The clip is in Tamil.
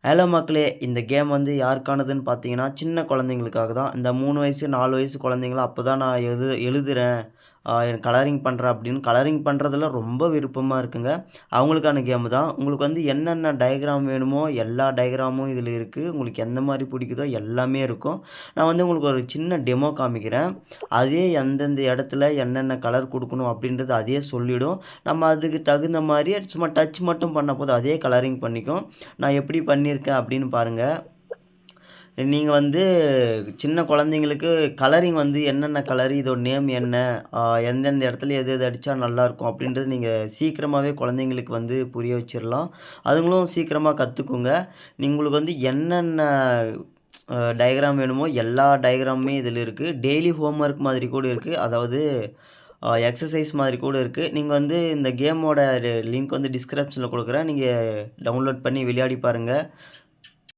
ஹலோ மக்களே! இந்த கேம் வந்து யாருக்கானதுன்னு பார்த்தீங்கன்னா, சின்ன குழந்தைங்களுக்காக தான். இந்த 3 வயசு, 4 வயசு குழந்தைங்கலாம் அப்பதான் நான் எழுதுறேன். எனக்கு கலரிங் பண்றேன் அப்படின்னு கலரிங் பண்றதுல ரொம்ப விருப்பமா இருக்குங்க. அவங்களுக்கான கேமு தான். உங்களுக்கு வந்து என்னென்ன டயகிராம் வேணுமோ, எல்லா டயகிராமும் இதில இருக்கு. உங்களுக்கு எந்த மாரி பிடிக்குதோ எல்லாமே இருக்கும். நான் வந்து உங்களுக்கு ஒரு சின்ன டெமோ காமிக்கிறேன். அதே எந்தெந்த இடத்துல என்னென்ன கலர் குடுக்கணும் அப்படின்றது அதே சொல்லிடும். நம்ம அதுக்கு தகுந்த மாரி சும்மா டச் மட்டும் பண்ணா போதும். அதே கலரிங் பண்ணிக்கும். நான் எப்படி பண்ணியிருக்கேன் அப்படின்னு பாருங்க. நீங்க வந்து சின்ன குழந்தைங்களுக்கு கலரிங் வந்து என்னென்ன கலர், இதோட நேம் என்ன, அ எந்தெந்த இடத்துல எது எது அடிச்சா நல்லாயிருக்கும் அப்படின்றது நீங்க சீக்கிரமாவே குழந்தைங்களுக்கு வந்து புரிய வச்சிரலாம். அதுங்களும் சீக்கிரமா கத்துக்குங்க. உங்களுக்கு வந்து என்னென்ன டயகிராம் வேணுமோ எல்லா டயகிராமுமே இதில இருக்கு. டெய்லி ஹோம் ஒர்க் மாதிரி கூட இருக்கு. அதாவது எக்ஸர்சைஸ் மாதிரி கூட இருக்கு. நீங்க வந்து இந்த கேமோட லிங்க் வந்து டிஸ்கிரிப்ஷன்ல குடுக்குறேன். நீங்க டவுன்லோட் பண்ணி விளையாடி பாருங்க.